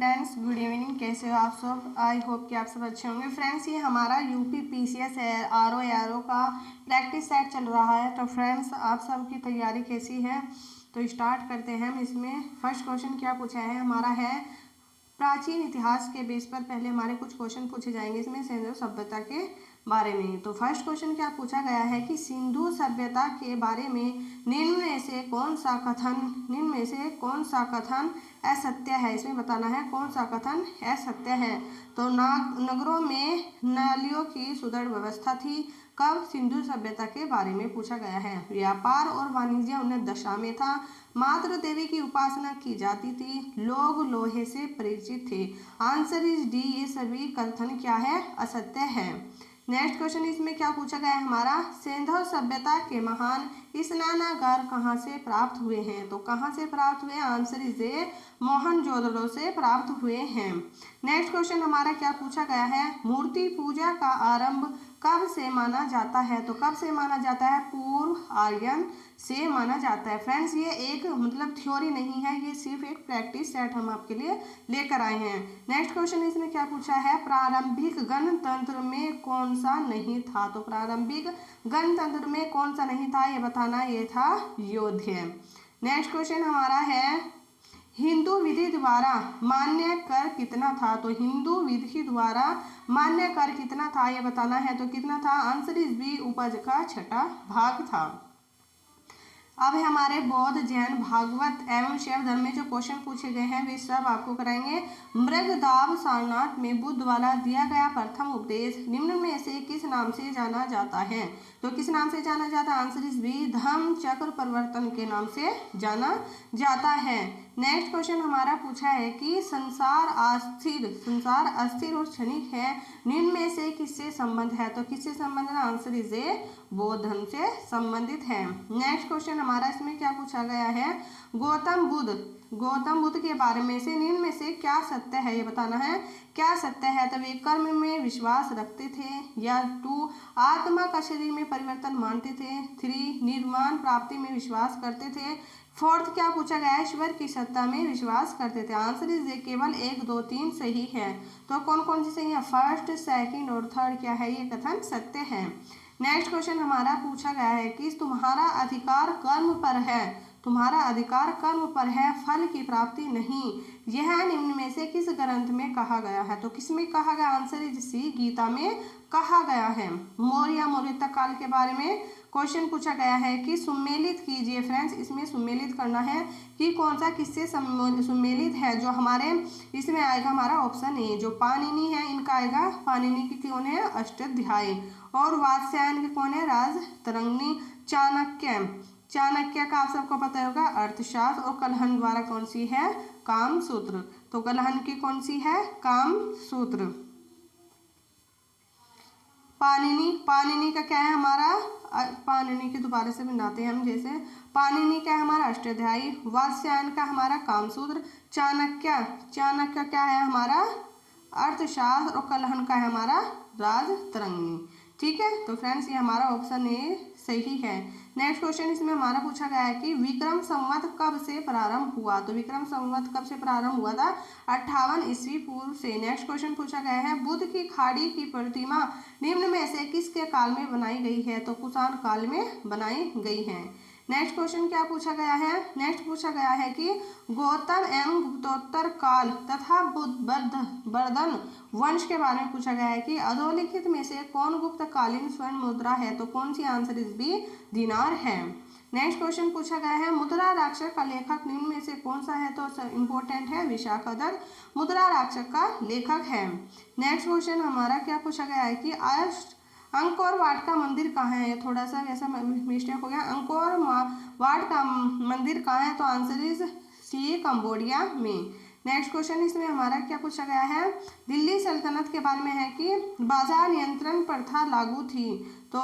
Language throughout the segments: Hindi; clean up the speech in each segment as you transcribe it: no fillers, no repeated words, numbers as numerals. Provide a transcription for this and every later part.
Friends, good evening. कैसे हो आप सब? आई होप कि आप सब अच्छे होंगे। फ्रेंड्स, ये हमारा यूपी पीसीएस है आरओ का प्रैक्टिस सेट चल रहा है। तो फ्रेंड्स, आप सब की तैयारी कैसी है? तो स्टार्ट करते हैं हम। इसमें फर्स्ट क्वेश्चन क्या पूछा है हमारा है प्राचीन इतिहास के बेस पर पहले हमारे कुछ क्वेश्चन पूछे जाएंगे इसमें सिंधु सभ्यता के बारे में। तो फर्स्ट क्वेश्चन क्या पूछा गया है कि सिंधु सभ्यता के बारे में निम्न में से कौन सा कथन असत्य है? इसमें बताना है कौन सा कथन असत्य है। तो नगरों में नालियों की सुदृढ़ व्यवस्था थी। कब? सिंधु सभ्यता के बारे में पूछा गया है। व्यापार और वाणिज्य उन्नत दशा में था। मातृ देवी की उपासना की जाती थी। लोग लोहे से परिचित थे। Answer is D. ये सभी कथन क्या है? असत्य है। नेक्स्ट क्वेश्चन इसमें क्या पूछा गया है हमारा सिंधु सभ्यता के महान स्नानागार कहाँ से प्राप्त हुए हैं? तो कहाँ से प्राप्त हुए? आंसर इज ए मोहनजोदड़ो से प्राप्त हुए हैं। नेक्स्ट क्वेश्चन हमारा क्या पूछा गया है मूर्ति पूजा का आरंभ कब से माना जाता है? तो कब से माना जाता है? पूर्व आर्यन से माना जाता है। फ्रेंड्स, ये एक थ्योरी नहीं है, ये सिर्फ एक प्रैक्टिस सेट हम आपके लिए लेकर आए हैं। नेक्स्ट क्वेश्चन इसमें क्या पूछा है प्रारंभिक गणतंत्र में कौन सा नहीं था? तो प्रारंभिक गणतंत्र में कौन सा नहीं था ये बताना, ये था योध्या। नेक्स्ट क्वेश्चन हमारा है हिंदू विधि द्वारा मान्य कर कितना था? तो हिंदू विधि द्वारा मान्य कर कितना था ये बताना है। तो कितना था? Answer is B. उपज का 6वां भाग था। अब हमारे बौद्ध, जैन, भागवत एवं शैव धर्म में जो क्वेश्चन पूछे गए हैं वे सब आपको कराएंगे। मृगदाव सारनाथ में बुद्ध द्वारा दिया गया प्रथम उपदेश निम्न में से किस नाम से जाना जाता है? तो किस नाम से जाना जाता है? Answer is B. धम्म चक्र प्रवर्तन के नाम से जाना जाता है। नेक्स्ट क्वेश्चन हमारा पूछा है कि संसार अस्थिर और क्षणिक है, निम्न में से किससे संबंध है? तो किससे संबंध है? आंसर इज ए बौद्ध धर्म से संबंधित है। नेक्स्ट क्वेश्चन हमारा इसमें क्या पूछा गया है गौतम बुद्ध के बारे में से निम्न में से क्या सत्य है ये बताना है। क्या सत्य है? तो वे कर्म में विश्वास रखते थे। या 2 आत्मा का शरीर में परिवर्तन मानते थे। 3 निर्वाण प्राप्ति में विश्वास करते थे। 4th क्या पूछा गया है ईश्वर की सत्ता में विश्वास करते थे। आंसर इज ए केवल 1, 2, 3 सही है। तो कौन कौन सी सही है? फर्स्ट, सेकंड और थर्ड क्या है ये कथन सत्य है। नेक्स्ट क्वेश्चन हमारा पूछा गया है कि तुम्हारा अधिकार कर्म पर है, फल की प्राप्ति नहीं, यह निम्न में से किस ग्रंथ में कहा गया है? तो किसमें कहा गया? आंसर इज सी। गीता में कहा गया है। मौर्य काल के बारे में क्वेश्चन पूछा गया है कि सुमेलित कीजिए। फ्रेंड्स, इसमें सुमेलित करना है कि कौन सा किससे सुमेलित है। जो हमारे इसमें आएगा हमारा ऑप्शन ए, जो पाणिनि है इनका आएगा। पाणिनि की कौन है? अष्टाध्यायी। और वात्स्यायन के कौन है? राजतरंगिणी। चाणक्य का आप सबको पता होगा अर्थशास्त्र। और कलहन द्वारा कौन सी है? कामसूत्र। तो कलहन की कौन सी है? कामसूत्र। पाणिनि का क्या है हमारा? पाणिनि के दोबारा से बनाते हैं हम। जैसे पाणिनि का है हमारा अष्टाध्यायी, वात्स्यायन का हमारा कामसूत्र, चाणक्य क्या है हमारा? अर्थशास्त्र। और कलहन का है हमारा राजतरंगिणी। ठीक है, तो फ्रेंड्स ये हमारा ऑप्शन ए सही है। नेक्स्ट क्वेश्चन इसमें हमारा पूछा गया है कि विक्रम संवत कब से प्रारंभ हुआ? तो विक्रम संवत कब से प्रारंभ हुआ था? 58 ईस्वी पूर्व से। नेक्स्ट क्वेश्चन पूछा गया है बुद्ध की खाड़ी की प्रतिमा निम्न में से किसके काल में बनाई गई है? तो कुषाण काल में बनाई गई है। नेक्स्ट क्वेश्चन क्या पूछा गया है? नेक्स्ट पूछा गया है कि गौतम एवं गुप्तोत्तर काल तथा वर्धन वंश के बारे में पूछा गया है कि अधोलिखित में से कौन गुप्तकालीन स्वर्ण मुद्रा है? तो कौन सी? Answer is B. दिनार है। नेक्स्ट क्वेश्चन पूछा गया है मुद्रा राक्षस का लेखक निम्न में से कौन सा है? तो इंपॉर्टेंट है विशाखदत्त मुद्रा राक्षस का लेखक है। नेक्स्ट क्वेश्चन हमारा क्या पूछा गया है कि अंकोर वाट का मंदिर कहाँ है? थोड़ा सा वैसा मिस्टेक हो गया। अंकोर वाट का मंदिर कहाँ है? तो आंसर इज सी। कंबोडिया में। नेक्स्ट क्वेश्चन इसमें हमारा क्या पूछा गया है दिल्ली सल्तनत के बारे में है कि बाजार नियंत्रण प्रथा लागू थी। तो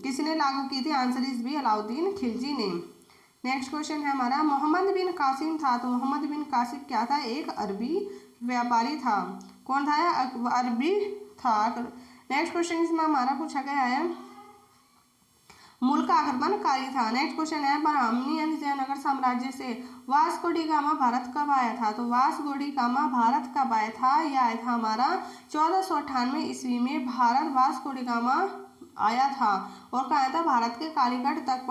किसने लागू की थी? Answer is B. Alauddin Khilji ने। नेक्स्ट क्वेश्चन है हमारा मोहम्मद बिन कासिम था। तो मोहम्मद बिन कासिम क्या था? एक अरबी व्यापारी था। कौन था? अरबी था। नेक्स्ट क्वेश्चन इसमें हमारा पूछा गया है मुल्क आक्रमणकारी था। नेक्स्ट क्वेश्चन है ब्राह्मणी एंड विजयनगर साम्राज्य से वास्को डी गामा भारत कब आया था? तो वास्को डी गामा भारत कब आया था? यह आया था हमारा 1498 ईस्वी में भारत वास्को डी गामा आया था। और कहा था भारत के कालीगढ़ तट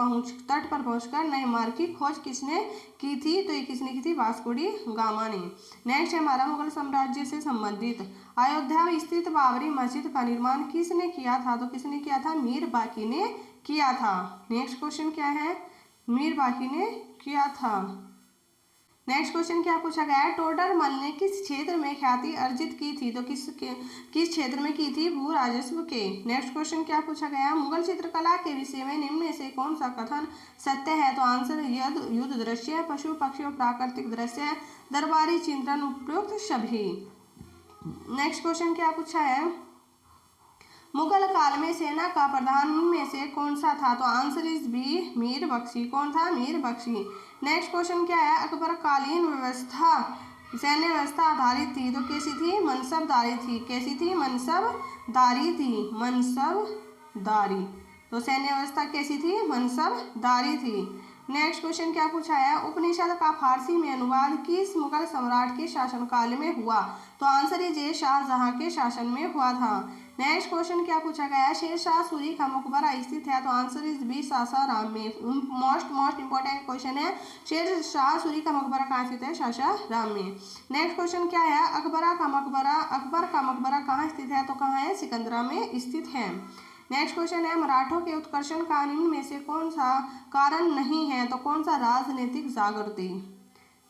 पर पहुंचकर नए मार्ग की खोज किसने की थी? तो ये किसने की थी? वास्को डी गामा ने। नेक्स्ट है हमारा मुगल साम्राज्य से संबंधित अयोध्या में स्थित बाबरी मस्जिद का निर्माण किसने किया था? तो किसने किया था? मीर बाकी ने किया था। नेक्स्ट क्वेश्चन क्या है? मीर बाकी ने किया था। नेक्स्ट क्वेश्चन क्या पूछा गया है? टोडरमल ने किस क्षेत्र में ख्याति अर्जित की थी? तो किस क्षेत्र में की थी? भू राजस्व के। नेक्स्ट क्वेश्चन क्या पूछा गया? मुगल चित्रकला के विषय में निम्न में से कौन सा कथन सत्य है? तो आंसर युद्ध दृश्य, पशु पक्षी और प्राकृतिक दृश्य, दरबारी चिंतन, उपयुक्त सभी। नेक्स्ट क्वेश्चन क्या पूछा है? मुगल काल में सेना का प्रधान में से कौन सा था? तो answer is B Mir Bakhshi. कौन था? मीर बख्शी। नेक्स्ट क्वेश्चन क्या है? अकबरकालीन व्यवस्था सैन्य व्यवस्था आधारित थी तो कैसी थी? मनसबदारी थी। कैसी थी? मनसबदारी थी। मनसबदारी। तो सैन्य व्यवस्था कैसी थी? मनसबदारी थी। नेक्स्ट क्वेश्चन क्या पूछा है? उपनिषद का फारसी में अनुवाद किस मुगल सम्राट के शासनकाल में हुआ? तो आंसर इज शाहजहां के शासन में हुआ था। नेक्स्ट क्वेश्चन क्या पूछा गया है? शेरशाह सूरी का मकबरा स्थित है तो आंसर इज बी सासाराम में। मोस्ट इंपॉर्टेंट क्वेश्चन है, शेरशाह सूरी का मकबरा कहाँ स्थित है? सासाराम में। नेक्स्ट क्वेश्चन क्या है? अकबर का मकबरा कहाँ स्थित है? तो कहाँ है? सिकंदरा में स्थित है। नेक्स्ट क्वेश्चन है मराठों के उत्कर्षण का निम्न में से कौन सा कारण नहीं है? तो कौन सा? राजनीतिक जागृति।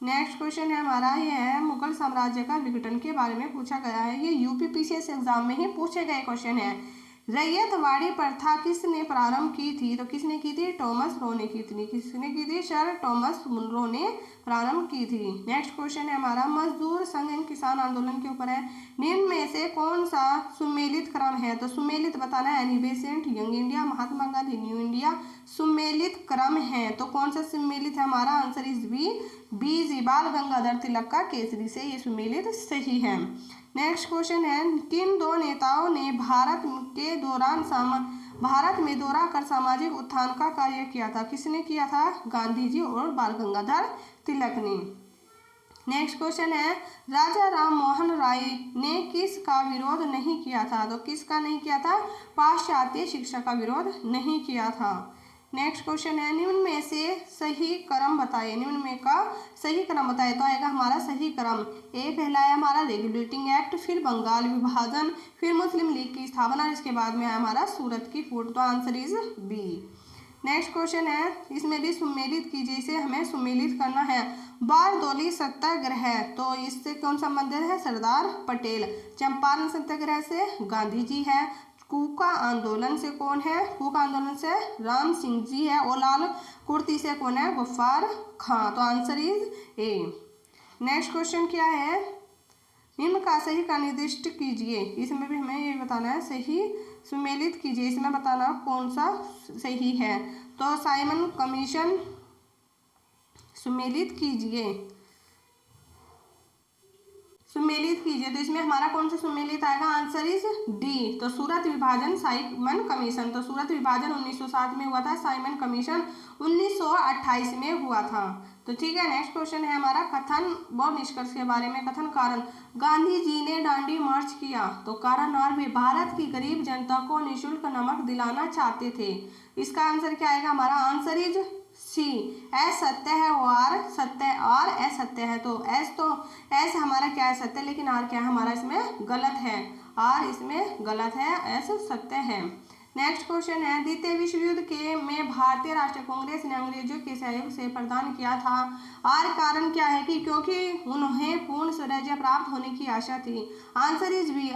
नेक्स्ट क्वेश्चन है हमारा, ये है मुगल साम्राज्य का विघटन के बारे में पूछा गया है। ये यूपीपीसीएस एग्जाम में ही पूछे गए क्वेश्चन है। रैयतवाड़ी प्रथा किसने प्रारंभ की थी? तो किसने की थी? टॉमस रो ने की थी। किसने की थी? सर टॉमस मुनरो ने प्रारंभ की थी। नेक्स्ट क्वेश्चन है हमारा मजदूर संघ एवं किसान आंदोलन के ऊपर है। निम्न में से कौन सा सुमेलित क्रम है? तो सुमेलित बताना है। Annie Besant, young India, Mahatma Gandhi, new India. सुमेलित क्रम है तो कौन सा सुमेलित है? हमारा आंसर इज बी जी बाल गंगाधर तिलक का केसरी से ये सुमेलित सही है। नेक्स्ट क्वेश्चन है किन दो नेताओं ने भारत में दौरा कर सामाजिक उत्थान का कार्य किया था? किसने किया था? गांधी जी और बाल गंगाधर तिलक ने। नेक्स्ट क्वेश्चन है राजा राम मोहन राय ने किसका विरोध नहीं किया था? तो किसका नहीं किया था? पाश्चात्य शिक्षा का विरोध नहीं किया था। नेक्स्ट क्वेश्चन है निम्न में से सही क्रम बताइए। निम्न में का सही क्रम बताए तो आएगा हमारा सही क्रम। पहला है हमारा रेगुलेटिंग एक्ट, फिर बंगाल विभाजन, फिर मुस्लिम लीग की स्थापना, इसके बाद में हमारा सूरत की फूट। तो answer is B. Next question है इसमें भी सुमेलित कीजिए, इसे हमें सुमेलित करना है। बारदोली सत्याग्रह तो इससे कौन संबंधित है? सरदार पटेल। चंपारण सत्याग्रह से गांधी जी है। कूका आंदोलन से कौन है? कूका आंदोलन से राम सिंह जी है। और लाल कुर्ती से कौन है? गफ्फार खां। तो answer is A. Next question क्या है? निम्न का सही का निर्दिष्ट कीजिए। इसमें भी हमें ये बताना है सही सुमेलित कीजिए, इसमें बताना कौन सा सही है। तो साइमन कमीशन सुमेलित कीजिए, सुमेलित कीजिए। तो इसमें हमारा कौन सा सुमेलित आएगा? Answer is D. तो सूरत विभाजन साइमन कमीशन, तो सूरत विभाजन 1907 में हुआ था, साइमन कमीशन 1928 में हुआ था। तो ठीक है। नेक्स्ट क्वेश्चन है हमारा कथन व निष्कर्ष के बारे में। कथन कारण गांधी जी ने दांडी मार्च किया तो कारण और वे भारत की गरीब जनता को निःशुल्क नमक दिलाना चाहते थे। इसका आंसर क्या आएगा? हमारा आंसर इज सी। एस सत्य है और सत्य और एस सत्य है। तो एस हमारा क्या है? सत्य, लेकिन आर क्या है हमारा इसमें गलत है। आर इसमें गलत है, एस सत्य है। नेक्स्ट क्वेश्चन है द्वितीय विश्व युद्ध के में भारतीय राष्ट्रीय कांग्रेस ने अंग्रेजों के सहयोग से प्रदान किया था। आर कारण क्या है? कि क्योंकि उन्हें पूर्ण स्वराज्य प्राप्त होने की आशा थी। Answer is B.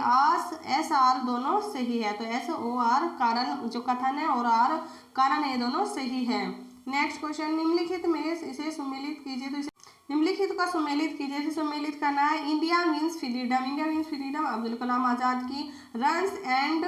S R दोनों सही है। तो एस ओ आर कारण जो कथन है और आर कारण ये दोनों सही है। नेक्स्ट क्वेश्चन निम्नलिखित में इसे सुमेलित कीजिए। तो निम्नलिखित का सुमेलित कीजिए। इसे सुमेलित करना है। India means freedom, India means freedom Abdul Kalam Azad की। रन्स एंड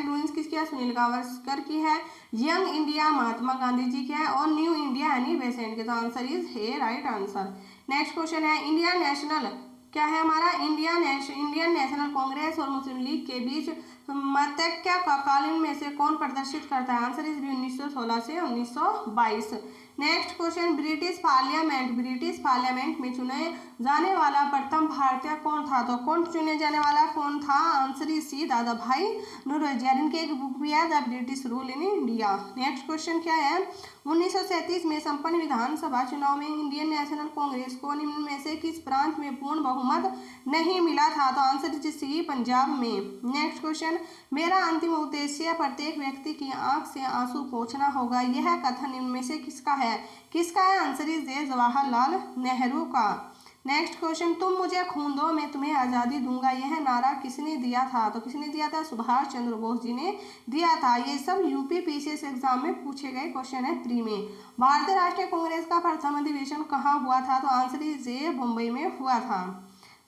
रूइंस किसकी है? सुनील गावस्कर की है। यंग इंडिया महात्मा गांधी जी की है। और न्यू इंडिया एनी बेसेंट की। तो answer is A right answer. Next question है इंडियन नेशनल क्या है हमारा? इंडियन नेशनल कांग्रेस और मुस्लिम लीग के बीच मत्स्य का कालीन में से कौन प्रदर्शित करता है? आंसर इज 1916 से 1922। नेक्स्ट क्वेश्चन, ब्रिटिश पार्लियामेंट में चुने जाने वाला प्रथम भारतीय कौन था? तो कौन चुने जाने वाला कौन था? आंसर इज सी, दादा भाई नौरोजी। इनके एक बुक भी है, the British rule in India. Next question क्या है? 1937 में संपन्न विधानसभा चुनाव में इंडियन नेशनल कांग्रेस को निम्न में से किस प्रांत में पूर्ण बहुमत नहीं मिला था? तो आंसर इज सी, पंजाब में। नेक्स्ट क्वेश्चन, मेरा अंतिम उद्देश्य प्रत्येक व्यक्ति की आंख से आंसू पोंछना होगा, यह कथन निम्न में से किसका है? Answer is A, Jawaharlal Nehru का। नेक्स्ट क्वेश्चन, तुम मुझे खून दो मैं तुम्हें आज़ादी दूंगा, यह नारा किसने दिया था? तो किसने दिया था? सुभाष चंद्र बोस जी ने दिया था। ये सब यूपी पीसीएस एग्जाम में पूछे गए क्वेश्चन है प्री में। भारतीय राष्ट्रीय कांग्रेस का प्रथम अधिवेशन कहाँ हुआ था? तो आंसर इज ए, मुंबई में हुआ था।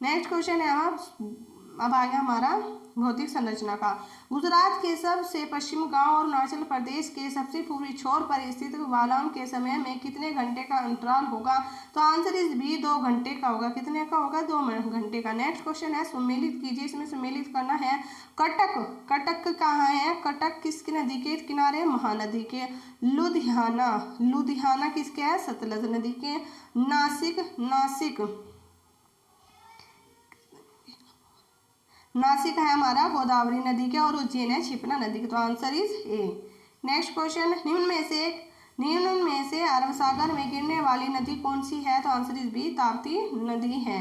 नेक्स्ट क्वेश्चन है अब आ गया हमारा भौतिक संरचना का। गुजरात के सबसे पश्चिम गांव और अरुणाचल प्रदेश के सबसे पूर्वी छोर पर स्थित वालाम के समय में कितने घंटे का अंतराल होगा? तो आंसर इज बी, 2 घंटे का होगा। कितने का होगा? 2 घंटे का। नेक्स्ट क्वेश्चन है, सम्मिलित कीजिए। इसमें सम्मिलित करना है। कटक कहाँ है? कटक किसकी नदी के किनारे? महानदी के। लुधियाना किसके है? सतलज नदी के। नासिक है हमारा गोदावरी नदी के, और उज्जैन है क्षिप्रा नदी के। तो answer is A. Next question, निम्न में से अरब सागर में गिरने वाली नदी कौन सी है? तो आंसर इज बी, ताप्ती नदी है।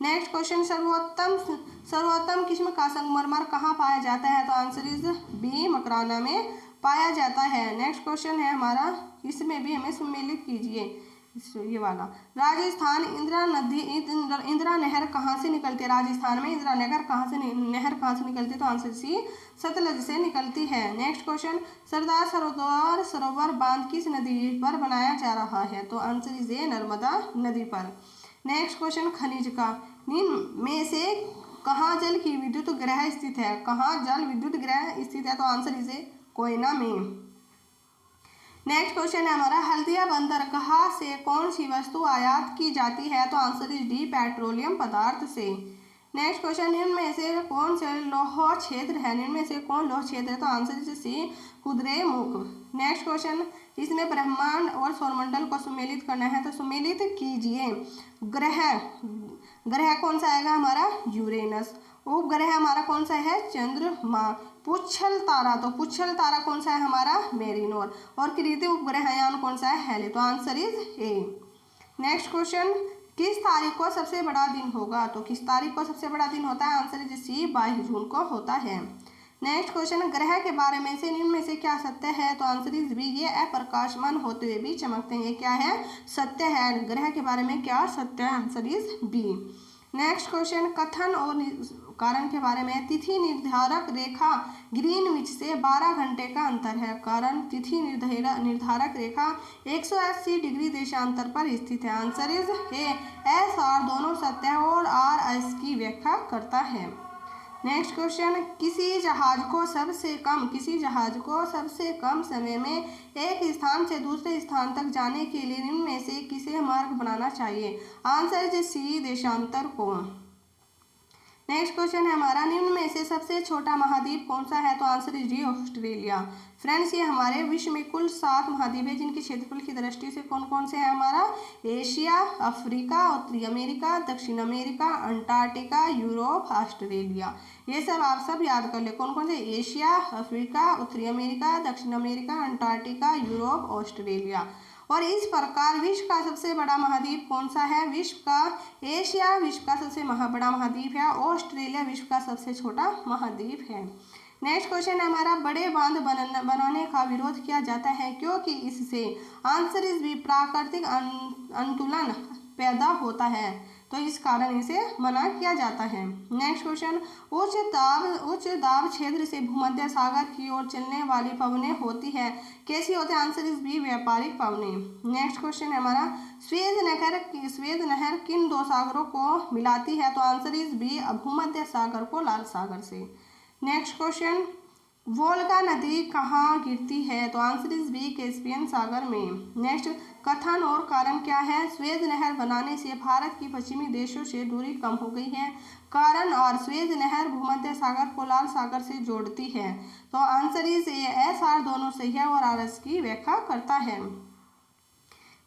नेक्स्ट क्वेश्चन, सर्वोत्तम किस्म का संगमरमर कहाँ पाया जाता है? तो आंसर इज बी, मकराना में पाया जाता है। नेक्स्ट क्वेश्चन है हमारा, इसमें भी हमें सम्मिलित कीजिए ये वाला। राजस्थान इंदिरा नहर कहाँ से निकलती है? राजस्थान में इंदिरा नहर कहाँ से निकलती है? तो आंसर सी, सतलज से निकलती है। नेक्स्ट क्वेश्चन, सरदार सरोवर बांध किस नदी पर बनाया जा रहा है? तो आंसर इज ए, नर्मदा नदी पर। नेक्स्ट क्वेश्चन, खनिज का निम्न में से कहाँ जल की विद्युत ग्रह स्थित है? कहाँ जल विद्युत ग्रह स्थित है? तो आंसर इज ए, कोयना में। नेक्स्ट क्वेश्चन है हमारा, हल्दिया बंदर कहाँ से कौन सी वस्तु आयात की जाती है? तो आंसर इज डी, पेट्रोलियम पदार्थ से। नेक्स्ट क्वेश्चन, निम्न में से कौन से लौह क्षेत्र है? तो answer is C, Kudremukh. Next question, इसमें ब्रह्मांड और सौरमंडल को सम्मिलित करना है, तो सम्मिलित कीजिए। ग्रह कौन सा आएगा हमारा? यूरेनस। उपग्रह हमारा कौन सा है? चंद्रमा। पुच्छल तारा कौन सा है हमारा? मेरिनोर। और कृत्रिम उपग्रह यान कौन सा है? हेले। तो answer is A. Next question, किस तारीख को सबसे बड़ा दिन होगा? तो किस तारीख को सबसे बड़ा दिन होता है? आंसर इज सी, 22 जून को होता है। नेक्स्ट क्वेश्चन, ग्रह के बारे में से निम्न में से क्या सत्य है? तो आंसर इज बी, ये अप्रकाशमान होते हुए भी चमकते हैं। ये क्या है? सत्य है। ग्रह के बारे में क्या सत्य है? Answer is B. Next question, कथन और कारण के बारे में। तिथि निर्धारक रेखा ग्रीनविच से 12 घंटे का अंतर है। कारण, तिथि निर्धारक रेखा 180 डिग्री देशांतर पर स्थित है। Answer is A, S R दोनों सत्य है और आर एस की व्याख्या करता है। नेक्स्ट क्वेश्चन, किसी जहाज को सबसे कम समय में एक स्थान से दूसरे स्थान तक जाने के लिए निम्न में से किसे मार्ग बनाना चाहिए? आंसर इज सी, देशांतर को। नेक्स्ट क्वेश्चन है हमारा, निम्न में से सबसे छोटा महाद्वीप कौन सा है? तो answer is D, Australia. Friends, ये हमारे विश्व में कुल 7 महाद्वीप है, जिनके क्षेत्रफल की दृष्टि से कौन कौन से है हमारा? एशिया, अफ्रीका, उत्तरी अमेरिका, दक्षिण अमेरिका, अंटार्कटिका, यूरोप, ऑस्ट्रेलिया। ये सब आप सब याद कर ले, कौन कौन से? एशिया, अफ्रीका, उत्तरी अमेरिका, दक्षिण अमेरिका, अंटार्कटिका, यूरोप, ऑस्ट्रेलिया। और इस प्रकार विश्व का सबसे बड़ा महाद्वीप कौन सा है? एशिया विश्व का सबसे बड़ा महाद्वीप है। ऑस्ट्रेलिया विश्व का सबसे छोटा महाद्वीप है। नेक्स्ट क्वेश्चन है हमारा, बड़े बांध बनाने का विरोध किया जाता है क्योंकि इससे आंसर इज भी प्राकृतिक अंतुलन पैदा होता है, तो इस कारण इसे मना किया जाता है। नेक्स्ट क्वेश्चन, उच्च दाब क्षेत्र से भूमध्य सागर की ओर चलने वाली पवनें होती है, कैसी होती है? आंसर इज बी, व्यापारिक पवनें। नेक्स्ट क्वेश्चन है हमारा, स्वेद नहर किन 2 सागरों को मिलाती है? तो आंसर इज बी, भूमध्य सागर को लाल सागर से। नेक्स्ट क्वेश्चन, वोल्गा नदी कहाँ गिरती है? तो आंसर इज बी, कैस्पियन सागर में। नेक्स्ट, कथन और कारण क्या है? स्वेज नहर बनाने से भारत की पश्चिमी देशों से दूरी कम हो गई है। कारण और स्वेज नहर भूमध्य सागर को लाल सागर से जोड़ती है। तो answer is A, S R दोनों सही है और आर एस की व्याख्या करता है।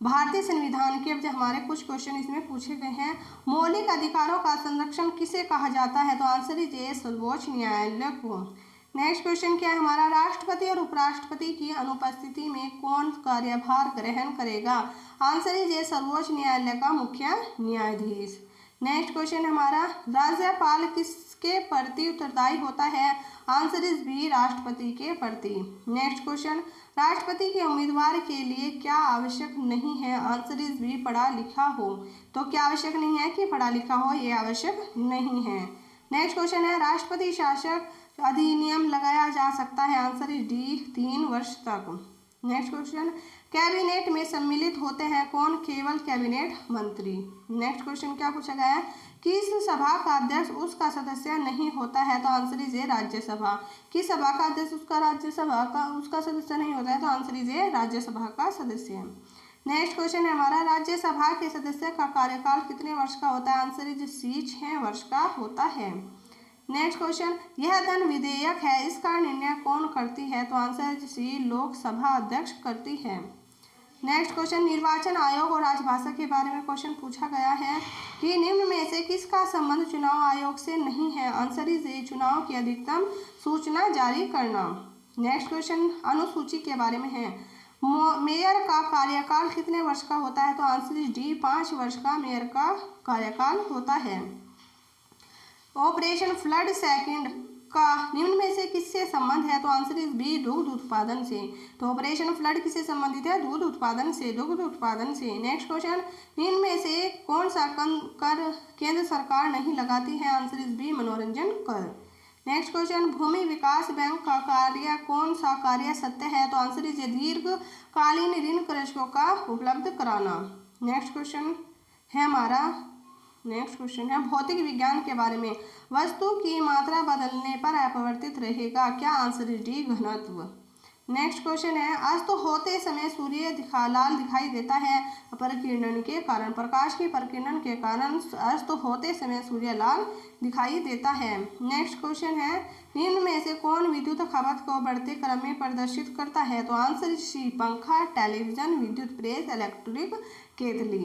भारतीय संविधान के अब हमारे कुछ क्वेश्चन इसमें पूछे गए हैं। मौलिक अधिकारों का संरक्षण किसे कहा जाता है? तो आंसर इज ए, सर्वोच्च न्यायालय को। नेक्स्ट क्वेश्चन क्या है हमारा? राष्ट्रपति और उपराष्ट्रपति की अनुपस्थिति में कौन कार्यभार ग्रहण करेगा? आंसर इज ए, सर्वोच्च न्यायालय का मुख्य न्यायाधीश। नेक्स्ट क्वेश्चन हमारा, राज्यपाल किसके प्रति उत्तरदायी होता है? आंसर इज बी, राष्ट्रपति के प्रति। नेक्स्ट क्वेश्चन, राष्ट्रपति के उम्मीदवार के लिए क्या आवश्यक नहीं है? आंसर इज बी, पढ़ा लिखा हो। तो क्या आवश्यक नहीं है कि पढ़ा लिखा हो? ये आवश्यक नहीं है। नेक्स्ट क्वेश्चन है, राष्ट्रपति शासक अधिनियम लगाया जा सकता है? आंसर इज डी, 3 वर्ष तक। नेक्स्ट क्वेश्चन, कैबिनेट में सम्मिलित होते हैं कौन? केवल कैबिनेट मंत्री। नेक्स्ट क्वेश्चन क्या पूछा गया है? किस सभा का अध्यक्ष उसका सदस्य नहीं होता है? तो आंसर इज ए, राज्यसभा। किस सभा का अध्यक्ष उसका सदस्य नहीं होता है? तो आंसर इज ए, राज्यसभा का सदस्य। नेक्स्ट क्वेश्चन है हमारा, राज्यसभा के सदस्य का कार्यकाल कितने वर्ष का होता है? आंसर इज सी, 6 वर्ष का होता है। नेक्स्ट क्वेश्चन, यह धन विधेयक है, इसका निर्णय कौन करती है? तो आंसर इज सी, लोकसभा अध्यक्ष करती है। नेक्स्ट क्वेश्चन, निर्वाचन आयोग और राजभाषा के बारे में क्वेश्चन पूछा गया है कि निम्न में से किसका संबंध चुनाव आयोग से नहीं है? आंसर इज ए, चुनाव की अधिकतम सूचना जारी करना। नेक्स्ट क्वेश्चन अनुसूची के बारे में है। मेयर का कार्यकाल कितने वर्ष का होता है? तो आंसर इज डी, 5 वर्ष का मेयर का कार्यकाल होता है। ऑपरेशन फ्लड सेकंड का निम्न में से किससे संबंध है? तो आंसर इज बी, दुग्ध उत्पादन से। तो ऑपरेशन फ्लड किससे संबंधित है? दूध उत्पादन से, दुग्ध उत्पादन से। नेक्स्ट क्वेश्चन, निम्न में से कौन सा कर केंद्र सरकार नहीं लगाती है? आंसर इज बी, मनोरंजन कर। नेक्स्ट क्वेश्चन, भूमि विकास बैंक का कार्य कौन सा कार्य सत्य है? तो आंसर इज दीर्घकालीन ऋण कृषकों का उपलब्ध कराना। नेक्स्ट क्वेश्चन है हमारा, नेक्स्ट क्वेश्चन है भौतिक विज्ञान के बारे में। वस्तु की मात्रा बदलने पर अपरिवर्तित रहेगा क्या? आंसर इज डी, घनत्व। नेक्स्ट क्वेश्चन है, अस्त होते समय सूर्य लाल दिखाई देता है परिकिरण के कारण। प्रकाश की परिकिरण के कारण अस्त होते समय सूर्य लाल दिखाई देता है। नेक्स्ट क्वेश्चन है, निम्न में से कौन विद्युत खपत को बढ़ते क्रम में प्रदर्शित करता है? तो आंसर इज सी, पंखा, टेलीविजन, विद्युत प्रेस, इलेक्ट्रिक केतली।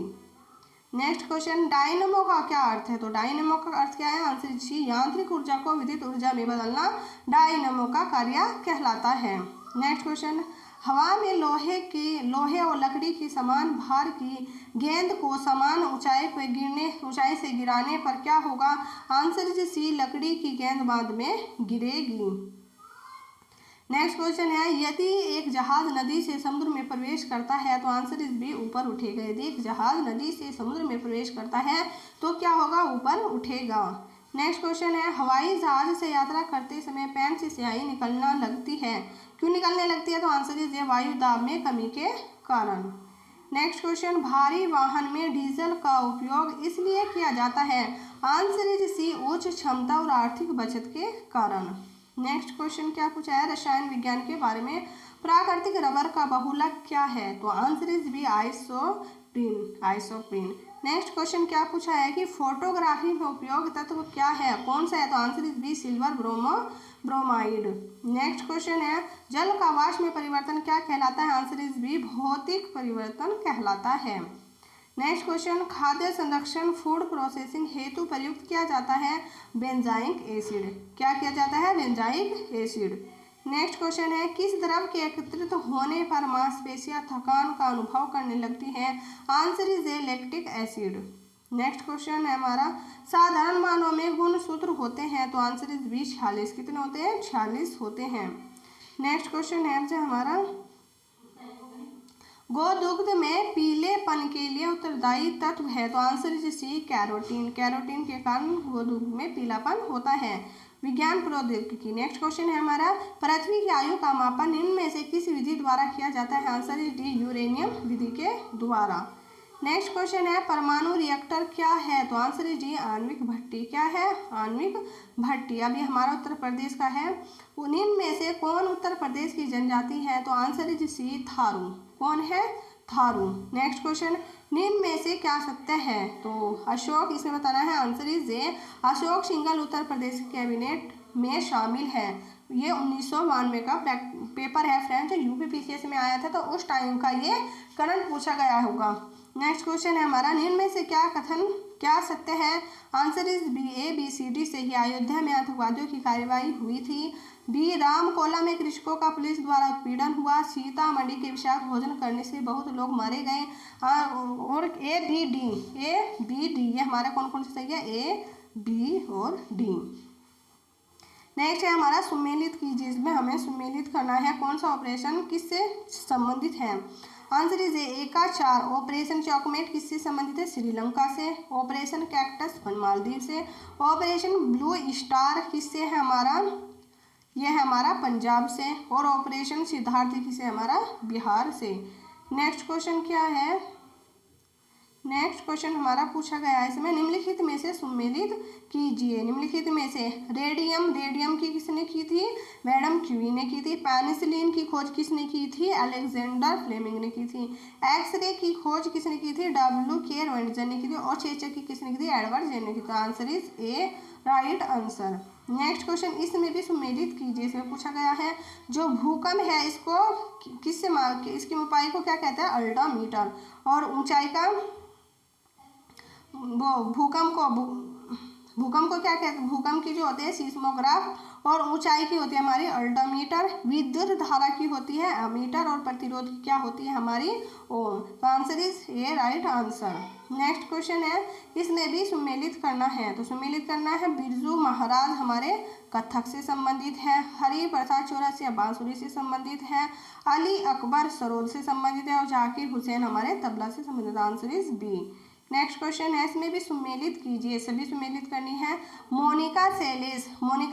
नेक्स्ट क्वेश्चन, डायनेमो का क्या अर्थ है? तो डायनेमो का अर्थ क्या है? आंसर सी, यांत्रिक ऊर्जा को विद्युत ऊर्जा में बदलना डायनेमो का कार्य कहलाता है। नेक्स्ट क्वेश्चन, हवा में लोहे और लकड़ी की समान भार की गेंद को समान ऊंचाई से गिराने पर क्या होगा? आंसर इज सी, लकड़ी की गेंद बाद में गिरेगी। नेक्स्ट क्वेश्चन है, यदि एक जहाज नदी से समुद्र में प्रवेश करता है तो आंसर इज बी, ऊपर उठेगा। यदि एक जहाज नदी से समुद्र में प्रवेश करता है तो क्या होगा? ऊपर उठेगा। नेक्स्ट क्वेश्चन है, हवाई जहाज से यात्रा करते समय पेन से स्याही निकलना लगती है, क्यों निकलने लगती है? तो आंसर इज वायु दाब में कमी के कारण। नेक्स्ट क्वेश्चन, भारी वाहन में डीजल का उपयोग इसलिए किया जाता है? आंसर इज सी, उच्च क्षमता और आर्थिक बचत के कारण। नेक्स्ट क्वेश्चन क्या पूछा है? रसायन विज्ञान के बारे में। प्राकृतिक रबर का बहुलक क्या है? तो answer is B, isoprene. Next question क्या पूछा है कि फोटोग्राफी में उपयोग तत्व क्या है? कौन सा है? तो answer is B, silver bromide. Next question है, जल का वाष्प में परिवर्तन क्या कहलाता है? आंसर इज बी, भौतिक परिवर्तन कहलाता है। नेक्स्ट क्वेश्चन, खाद्य संरक्षण फूड प्रोसेसिंग हेतु प्रयुक्त किया जाता है बेंजाइक एसिड। क्या किया जाता है? Benzoic acid. नेक्स्ट क्वेश्चन है, किस द्रव के एकत्रित होने पर मांसपेशियां थकान का अनुभव करने लगती हैं? Answer is A, lactic acid. Next question है हमारा, साधारण मानों में गुणसूत्र होते हैं? तो आंसर इज बी, 46। कितने होते हैं? 46 होते हैं। नेक्स्ट क्वेश्चन है हमारा, गोदुग्ध में पीलेपन के लिए उत्तरदायी तत्व है? तो answer is C, carotene. Carotene के कारण गोदुग्ध में पीलापन होता है। विज्ञान प्रौद्योगिकी। नेक्स्ट क्वेश्चन है हमारा, पृथ्वी की आयु का मापन निम्न में से किस विधि द्वारा किया जाता है? आंसर इज डी, यूरेनियम विधि के द्वारा। नेक्स्ट क्वेश्चन है, परमाणु रिएक्टर क्या है? तो आंसर इज डी, आणविक भट्टी। क्या है? आणविक भट्टी। अभी हमारा उत्तर प्रदेश का है। निम्न में से कौन उत्तर प्रदेश की जनजाति है? तो आंसर इज सी, थारू। कौन है? थारू। नेक्स्ट क्वेश्चन, निम्न में से क्या सत्य है? तो अशोक इसमें बताना है, answer is A. Ashok Singhal Uttar Pradesh cabinet में शामिल है। ये 1992 का पेपर है फ्रेंड्स, जो यूपीपीसीएस में आया था, तो उस टाइम का ये करंट पूछा गया होगा। नेक्स्ट क्वेश्चन है हमारा, निम्न में से क्या सत्य है? Answer is B, A B C D से ही अयोध्या में आतंकवादियों की कार्रवाई हुई थी। बी, रामकोला में कृषकों का पुलिस द्वारा उत्पीड़न हुआ। सीतामढ़ी के विषाक्त भोजन करने से बहुत लोग मारे गए। और ए बी डी ये हमारा कौन कौन सा सही है? ए, बी और डी। नेक्स्ट है हमारा सुमेलित कीजिए, इसमें हमें सुमेलित करना है कौन सा ऑपरेशन किससे संबंधित है। आंसर इज ए का 4। ऑपरेशन चॉकमेट किससे संबंधित है? श्रीलंका से। ऑपरेशन कैक्टस मालदीव से। ऑपरेशन ब्लू स्टार किससे है हमारा? यह है हमारा पंजाब से। और ऑपरेशन सिद्धार्थ किससे? हमारा बिहार से। नेक्स्ट क्वेश्चन क्या है? नेक्स्ट क्वेश्चन हमारा पूछा गया है इसमें, निम्नलिखित में से सुमेलित कीजिए। निम्नलिखित में से रेडियम की किसने की थी? मैडम क्यूरी ने की थी। पेनिसिलिन की खोज किसने की थी? अलेक्जेंडर फ्लेमिंग ने की थी। एक्सरे की खोज किसने की थी? W.K. रोएंटजन ने की थी। और चेचक की किसने की थी? एडवर्ड जेन ने की थी। Answer is A, right answer. Next question, इसमें भी सुमेलित कीजिए, इसमें पूछा गया है जो भूकंप है इसको किससे इसकी ऊंचाई को क्या कहते हैं? अल्टीमीटर। और ऊंचाई का वो भूकंप को क्या कहते हैं? भूकंप की जो होती है सीस्मोग्राफ। और ऊंचाई की होती है हमारी अल्टीमीटर। विद्युत धारा की होती है अमीटर। और प्रतिरोध की क्या होती है हमारी? ओम। तो answer is A, right answer. Next question है, इसमें भी सुमेलित करना है। तो सुमेलित करना है, बिरजू महाराज हमारे कथक से संबंधित है। हरि प्रसाद चौरसिया बांसुरी से संबंधित है। अली अकबर सरोद से संबंधित है। और जाकिर हुसैन हमारे तबला से संबंधित। Answer is B. Next question है, इसमें भी सुमेलित कीजिए, सभी सुमेलित करनी है। मोनिका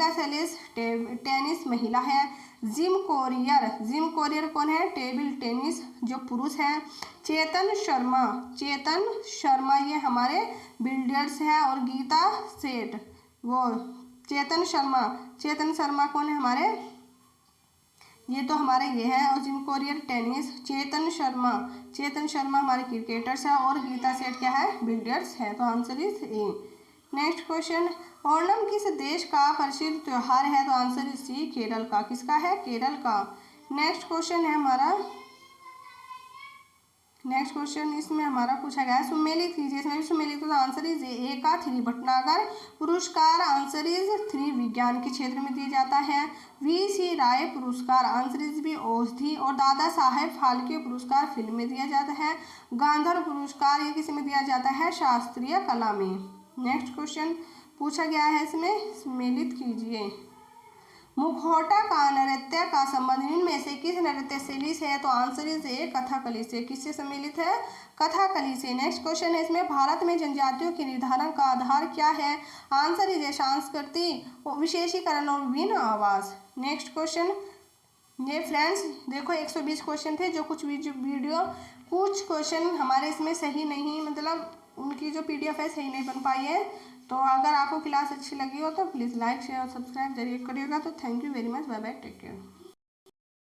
सेलेस टेनिस महिला है। जिम कोरियर कौन है? टेबल टेनिस जो पुरुष है। चेतन शर्मा ये हमारे बिल्डर्स है। और गीता सेठ वो चेतन शर्मा कौन है हमारे? ये तो हमारे ये है। और gym courier tennis. Chetan Sharma हमारे क्रिकेटर्स है। और गीता सेठ क्या है? बिल्डर्स है। तो answer is A. Next question, Onam किस देश का प्रसिद्ध त्योहार है? तो आंसर इज सी, केरल का। किसका है? केरल का। नेक्स्ट क्वेश्चन है हमारा, नेक्स्ट क्वेश्चन इसमें हमारा पूछा गया है, सुमेलित कीजिए। इसमें भी सुमेलित तो आंसर इज ए का 3 भटनागर पुरस्कार। आंसर इज 3 विज्ञान के क्षेत्र में दिया जाता है। VC राय पुरस्कार आंसर इज भी औषधि। और दादा साहेब फाल्के पुरस्कार फिल्म में दिया जाता है। गांधर्व पुरस्कार ये किस में दिया जाता है? शास्त्रीय कला में। नेक्स्ट क्वेश्चन पूछा गया है, इसमें सुमेलित कीजिए। मुखौटा का नृत्य का संबंध इनमें से किस नृत्य शैली से है? तो आंसर इज ए, कथकली से। किससे सम्मिलित है? कथकली से। नेक्स्ट क्वेश्चन है, इसमें भारत में जनजातियों के निर्धारण का आधार क्या है? आंसर इज ए, संस्कृति, विशेषीकरण और विभिन्न आवास। नेक्स्ट क्वेश्चन, ये फ्रेंड्स देखो 120 क्वेश्चन थे, जो कुछ क्वेश्चन हमारे इसमें सही नहीं, मतलब उनकी जो PDF है सही नहीं बन पाई है। तो अगर आपको क्लास अच्छी लगी हो तो प्लीज़ लाइक शेयर और सब्सक्राइब जरूर करिएगा। तो thank you very much, bye bye, take care.